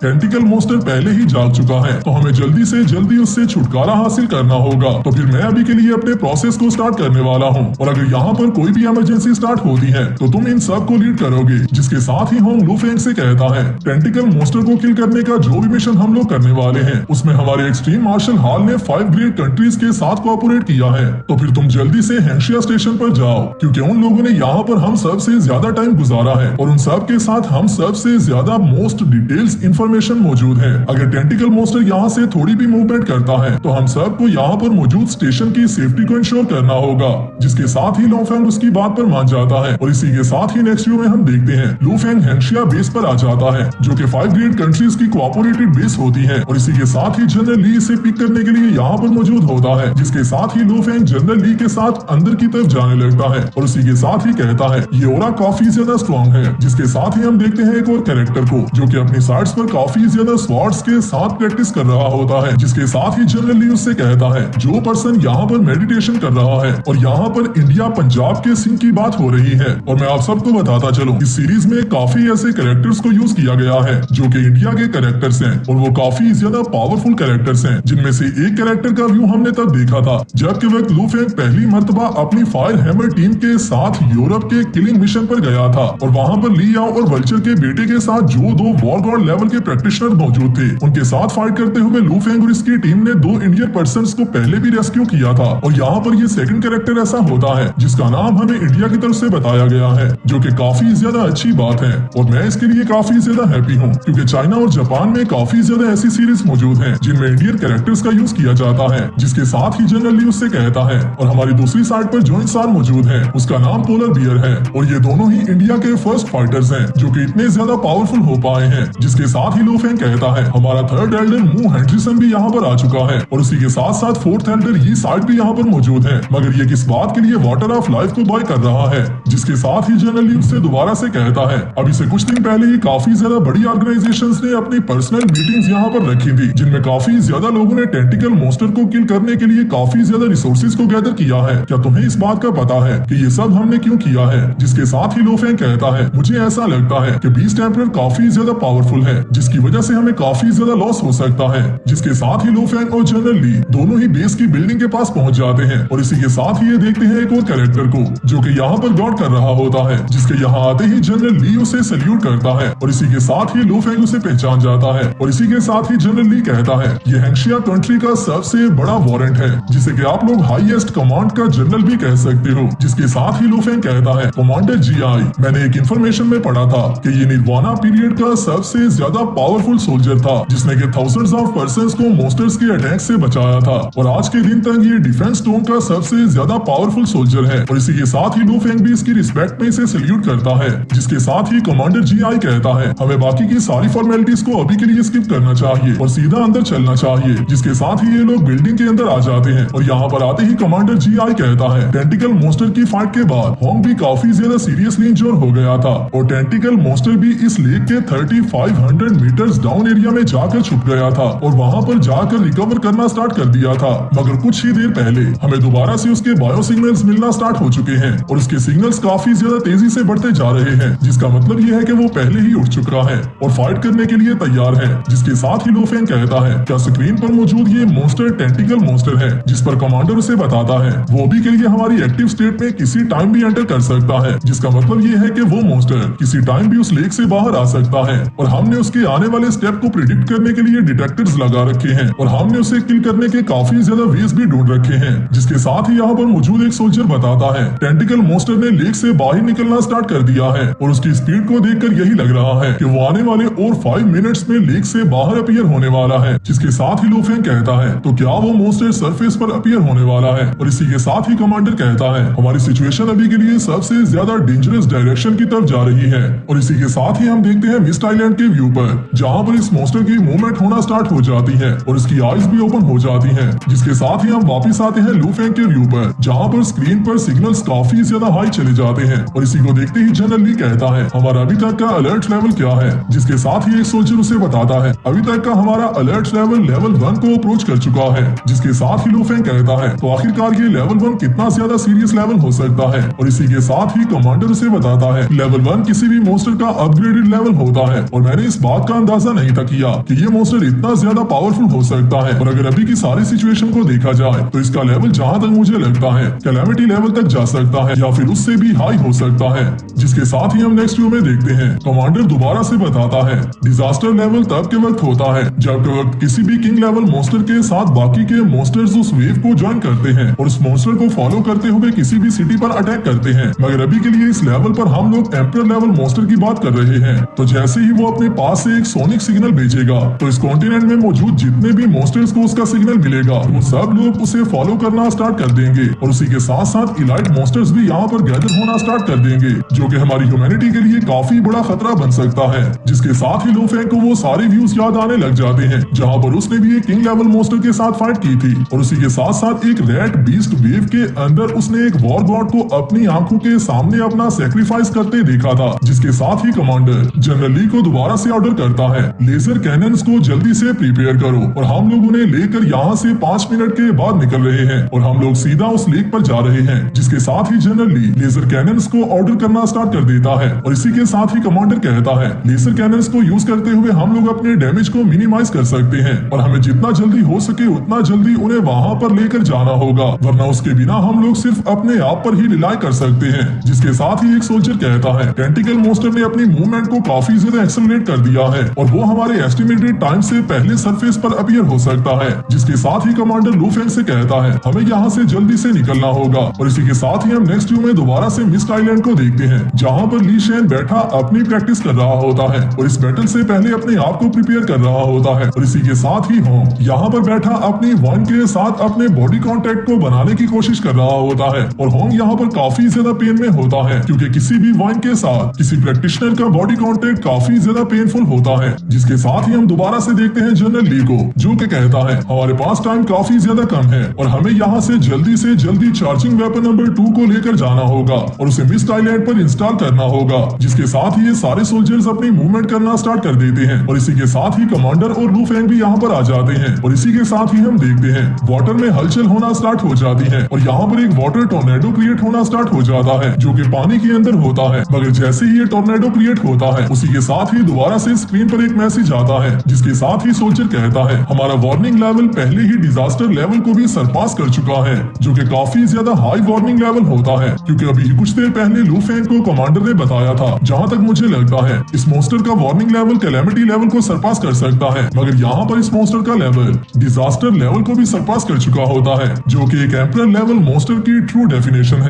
Tentacle monster पहले ही जाग चुका है, तो हमें जल्दी से जल्दी उससे छुटकारा हासिल करना होगा। तो फिर मैं अभी के लिए अपने प्रोसेस को स्टार्ट करने वाला हूँ, और अगर यहाँ पर कोई भी इमरजेंसी स्टार्ट होती है तो तुम इन सब को लीड करोगे। जिसके साथ ही होंग लूफेंग से कहता है, टेंटिकल मॉन्स्टर को किल करने का जो भी मिशन हम लोग करने वाले हैं उसमें हमारे एक्सट्रीम मार्शल हॉल ने 5 ग्रेट कंट्रीज के साथ कोऑपरेट किया है। तो फिर तुम जल्दी से हेंशिया स्टेशन पर जाओ, क्योंकि उन लोगों ने यहाँ पर हम सबसे ज्यादा टाइम गुजारा है और उन सब के साथ हम सबसे ज्यादा मोस्ट डिटेल्स इंफॉर्मेशन मौजूद है। अगर टेंटिकल मॉन्स्टर यहाँ से थोड़ी भी मूवमेंट करता है तो हम सबको यहाँ पर मौजूद स्टेशन की सेफ्टी को इंश्योर करना होगा। जिसके साथ ही लूफेंग उसकी बात पर मान जाता है, और इसी के साथ ही नेक्स्ट व्यू में हम देखते हैं लूफेंग हेंशिया बेस पर आ जाता है, जो कि 5 ग्रेट कंट्रीज की कोऑपरेटेड बेस होती है। और इसी के साथ ही जनरल ली इसे पिक करने के लिए यहाँ पर मौजूद होता है। जिसके साथ ही लूफेंग जनरल ली के साथ अंदर की तरफ जाने लगता है, और उसी के साथ ही कहता है ये ओरा काफी ज्यादा स्ट्रॉन्ग है। जिसके साथ ही हम देखते हैं एक और कैरेक्टर को, जो कि अपनी साइड्स पर काफी ज्यादा स्वॉर्ड्स के साथ प्रैक्टिस कर रहा होता है। जिसके साथ ही जनरल ली उससे कहता है, जो पर्सन यहाँ पर मेडिटेशन कर रहा है और यहाँ पर इंडिया पंजाब के सिंह की बात हो रही है। और मैं आप सबको बताता चलूं, इस सीरीज में काफी ऐसे कैरेक्टर्स को यूज किया गया है जो कि इंडिया के कैरेक्टर्स हैं, और वो काफी ज्यादा पावरफुल कैरेक्टर्स हैं। जिनमें से एक कैरेक्टर का व्यू हमने तब देखा था जबकि वक्त लूफेंग पहली मर्तबा अपनी फायर हैमर टीम के साथ यूरोप के किलिंग मिशन पर गया था, और वहाँ पर ली याओ और वल्चर के बेटे के साथ जो 2 वॉर गॉड लेवल के प्रैक्टिशनर मौजूद थे, उनके साथ फाइट करते हुए लूफेंग और इसकी टीम ने 2 इंडियन पर्सन्स को पहले भी रेस्क्यू किया था। और यहाँ पर ये सेकंड कैरेक्टर ऐसा होता है जिसका नाम हमें इंडिया की तरफ से बताया गया है, जो कि काफी ज्यादा अच्छी बात है। और मैं इसके लिए काफी ज्यादा हैप्पी हूँ, क्योंकि चाइना और जापान में काफी ज्यादा ऐसी सीरीज मौजूद है जिनमें इंडियन कैरेक्टर्स का यूज किया जाता है। जिसके साथ ही जनरल ली उससे कहता है, और हमारी दूसरी साइड पर जो इंसान मौजूद है उसका नाम पोलर बियर है, और ये दोनों ही इंडिया के फर्स्ट फाइटर्स हैं जो कि इतने ज्यादा पावरफुल हो पाए हैं। जिसके साथ ही लूफेंग कहता है, हमारा थर्ड एल्डर मू हेंड्रिसन भी यहाँ पर आ चुका है, और उसी के साथ साथ फोर्थ एल्डर ये साइड भी यहाँ पर मौजूद है, मगर ये किस बात के लिए वाटर ऑफ लाइफ को बाय कर रहा है। जिसके साथ ही जनरल ली उससे दोबारा से कहता है, अभी से कुछ दिन पहले ही काफी ज्यादा बड़ी ऑर्गेनाइजेशंस ने अपनी पर्सनल मीटिंग्स यहाँ पर रखी थी, जिनमें काफी ज्यादा लोगों ने टेंटिकल मॉन्स्टर को किल करने के लिए काफी ज्यादा रिसोर्सेज को गैदर किया है। क्या तुम्हें इस बात का पता है कि ये सब हमने क्यों किया है? जिसके साथ ही लूफेंग कहता है, मुझे ऐसा लगता है कि बीस्ट एम्परर काफी ज्यादा पावरफुल है, जिसकी वजह से हमें काफी ज्यादा लॉस हो सकता है। जिसके साथ ही लूफेंग और जनरल ली दोनों ही बेस की बिल्डिंग के पास पहुंच जाते हैं, और इसी के साथ ही ये देखते हैं एक और कैरेक्टर को जो कि यहाँ पर गॉड कर रहा होता है। जिसके यहाँ आते ही जनरल ली उसे सल्यूट करता है, और इसी के साथ ही लूफेंग उसे पहचान जाता है। और इसी के साथ ही जनरल ली कहता है, ये हेंशिया कंट्री का सबसे बड़ा वारंट है, जिसे कि आप लोग हाईएस्ट कमांड का जनरल भी कह सकते हो। जिसके साथ ही लूफेंग कहता है, कमांडर जीआई, मैंने एक इन्फॉर्मेशन में पढ़ा था कि ये निर्वाणा पीरियड का सबसे ज्यादा पावरफुल सोल्जर था, जिसने कि थाउजेंड्स ऑफ पर्संस को मॉन्स्टर्स के अटैक से बचाया था, और आज के दिन तक ये डिफेंस स्टोन का सबसे ज्यादा पावरफुल सोल्जर है। और इसी के साथ ही लूफेंग भी इसकी रिस्पेक्ट में इसे सल्यूट करता है। जिसके साथ ही कमांडर जीआई कहता है, हमें बाकी की सारी फॉर्मेलिटीज को अभी के लिए स्किप करना चाहिए और सीधा अंदर चलना चाहिए। जिसके साथ ही ये लोग बिल्डिंग के अंदर आ जाते हैं, और यहाँ पर आते ही कमांडर जीआई कहता है, टेंटिकल मॉन्स्टर की फाइट के बाद होंग भी काफी ज्यादा सीरियसली इंजोर हो गया था, और टेंटिकल मॉन्स्टर भी इस लेक के 3500 मीटर्स डाउन एरिया में जाकर छुप गया था, और वहाँ पर जाकर रिकवर करना स्टार्ट कर दिया था। मगर कुछ ही देर पहले हमें दोबारा से उसके बायो सिग्नल्स मिलना स्टार्ट हो चुके हैं, और उसके सिग्नल्स काफी ज्यादा तेजी से बढ़ते जा रहे हैं, जिसका मतलब यह है कि वो पहले ही उठ चुका है और फाइट करने के लिए तैयार है। जिसके साथ ही लूफेंग कहता है, क्या स्क्रीन पर मौजूद ये मॉन्स्टर टेंटिकल मॉन्स्टर है? जिस पर कमांडर उसे बताता है, वो भी के लिए हमारी एक्टिव स्टेट में किसी टाइम भी एंटर कर सकता है, जिसका मतलब ये है कि वो मॉन्स्टर किसी टाइम भी उस लेक से बाहर आ सकता है। और हमने उसके आने वाले स्टेप को प्रिडिक्ट करने के लिए डिटेक्टर्स लगा रखे हैं, और हमने उसे किल करने के काफी ज्यादा वेज भी ढूंढ रखे हैं। जिसके साथ ही यहाँ पर मौजूद एक सोल्जर बताता है, टेंटिकल मॉन्स्टर ने लेक से बाहर निकलना स्टार्ट कर दिया है, और उसकी स्पीड को देखकर यही लग रहा है कि वो आने वाले और 5 मिनट्स में लेक से बाहर अपीयर होने वाला है। जिसके साथ ही लूफेंग कहता है, तो क्या वो मॉन्स्टर सरफेस पर अपीयर होने वाला है? और इसी के साथ ही कमांडर कहता है, हमारी सिचुएशन अभी के लिए सबसे ज्यादा डेंजरस डायरेक्शन की तरफ जा रही है। और इसी के साथ ही हम देखते हैं मिस्ट आइलैंड के व्यू पर, जहाँ पर इस मॉन्स्टर की मूवमेंट होना स्टार्ट हो जाती है और इसकी आईज भी ओपन हो जाती हैं। जिसके साथ ही हम वापस आते हैं लूफेंग के व्यू पर, जहाँ पर स्क्रीन पर सिग्नल्स काफी ज्यादा हाई चले जाते हैं। और इसी को देखते ही जनरल ली कहता है, हमारा अभी तक का अलर्ट लेवल क्या है? जिसके साथ ही एक सोल्जर उसे बताता है, अभी तक का हमारा अलर्ट लेवल 1 को अप्रोच कर चुका है। जिसके साथ ही लूफेंग कहता है, तो आखिरकार ये लेवल 1 कितना ज्यादा सीरियस लेवल हो सकता है? और इसी के साथ ही कमांडर उसे बताता है, लेवल 1 किसी भी मॉन्स्टर का अपग्रेडेड लेवल होता है, और मैंने इस बात का अंदाजा नहीं था किया कि ये मॉन्स्टर इतना ज्यादा पावरफुल हो सकता है। और अगर अभी की सारी सिचुएशन को देखा जाए तो इसका लेवल जहां तक मुझे लगता है कैलेमिटी लेवल तक जा सकता है या फिर उससे भी हाई हो सकता है। जिसके साथ ही हम नेक्स्ट व्यू में देखते हैं कमांडर दोबारा से बताता है डिजास्टर लेवल तब के वक्त होता है जब के वक्त किसी भी किंग लेवल मॉन्स्टर के साथ बाकी के मॉन्स्टर्स उस वेव को ज्वाइन करते हैं और उस मॉन्स्टर को फॉलो करते हुए किसी भी सिटी पर अटैक करते हैं। मगर अभी के लिए इस लेवल पर हम लोग एम्परर लेवल मॉन्स्टर की बात कर रहे हैं। तो जैसे ही वो अपने पास से एक सोनिक सिग्नल भेजेगा तो इस कॉन्टिनेंट में मौजूद जितने भी मॉन्स्टर्स को उसका सिग्नल मिलेगा वो सब लोग उसे फॉलो करना स्टार्ट कर देंगे और उसी के साथ साथ इलाइट मॉन्स्टर्स भी यहाँ पर गैदर होना स्टार्ट कर देंगे, जो कि हमारी ह्यूमैनिटी के लिए काफी बड़ा खतरा बन सकता है। जिसके साथ ही लो फैंग को वो सारे व्यूज याद आने लग जाते हैं जहाँ पर उसने भी एक किंग लेवल मॉन्स्टर के साथ फाइट की थी और उसी के साथ साथ एक रेड बीस्ट वेव के अंदर उसने एक वॉर गॉड को अपनी आंखों के सामने अपना सेक्रीफाइस करते देखा था। जिसके साथ ही कमांडर जनरल ली को दोबारा से ऑर्डर करता है लेजर कैनन्स को जल्दी से प्रिपेयर करो और हम लोग उन्हें लेकर यहाँ से 5 मिनट के बाद निकल रहे हैं और हम लोग सीधा उस लेक पर जा रहे हैं। जिसके साथ ही जनरल ली लेजर कैनन्स को ऑर्डर करना स्टार्ट कर देता है और इसी के साथ ही कमांडर कहता है लेजर कैनन्स को यूज करते हुए हम लोग अपने डैमेज को मिनिमाइज कर सकते हैं और हमें जितना जल्दी हो सके उतना जल्दी उन्हें वहां पर लेकर जाना होगा, वरना उसके बिना हम लोग सिर्फ अपने आप पर ही रिलाई कर सकते हैं। जिसके साथ ही एक सोल्जर कहता है टेंटिकल मॉन्स्टर ने अपनी मूवमेंट को काफी ज्यादा एक्सेलरेट कर दिया है और वो हमारे एस्टिमेटेड टाइम से पहले सरफेस पर अपीयर हो सकता है। जिसके साथ ही कमांडर लू फैंग से कहता है हमें यहाँ से जल्दी से निकलना होगा और इसी के साथ ही हम नेक्स्ट व्यू में दोबारा से मिस्ट आइलैंड को देखते हैं जहाँ पर ली शेन बैठा अपनी प्रैक्टिस कर रहा होता है और इस बैटल से पहले अपने आप को प्रिपेयर कर रहा होता है और इसी के साथ ही होंग यहाँ पर बैठा अपनी वाइन के साथ अपने बॉडी कांटेक्ट को बनाने की कोशिश कर रहा होता है और होंग यहाँ पर काफी ज्यादा पेन में होता है क्योंकि किसी भी वाइन के साथ किसी प्रैक्टिशनर का बॉडी कांटेक्ट काफी ज्यादा पेनफुल होता है। जिसके साथ ही हम दोबारा से देखते हैं जनरल ली को जो कि कहता है हमारे पास टाइम काफी ज्यादा कम है और हमें यहाँ से जल्दी चार्जिंग वेपन नंबर 2 को लेकर जाना होगा और उसे मिस्ट आइलैंड पर इंस्टॉल करना होगा। जिसके साथ ही ये सारे सोल्जर्स अपनी मूवमेंट करना स्टार्ट कर देते हैं और इसी के साथ ही कमांडर और लू फैंग भी यहाँ पर आ जाते हैं और इसी के साथ ही हम देखते हैं वाटर में हलचल होना स्टार्ट हो जाती है और यहाँ पर एक वाटर टोर्नेडो क्रिएट होना स्टार्ट हो जाता है जो कि पानी के अंदर होता है। मगर जैसे ही ये टोर्नेडो क्रिएट होता है उसी के साथ ही दोबारा से स्क्रीन पर एक मैसेज आता है जिसके साथ ही सोल्जर कहता है हमारा वार्निंग लेवल पहले ही डिजास्टर लेवल को भी सरपास कर चुका है, जो कि काफी ज्यादा हाई वार्निंग लेवल होता है क्योंकि अभी कुछ देर पहले लू फैंग को कमांडर ने बताया था जहाँ तक मुझे लगता है इस मॉन्स्टर का वार्निंग लेवल कैलेमिटी लेवल को सरपास कर सकता है। मगर यहाँ पर इस मॉन्स्टर का लेवल डिजास्टर लेवल को भी सरपास कर चुका होता है जो कि एक एम्परर लेवल मॉन्स्टर की ट्रू डेफिनेशन है।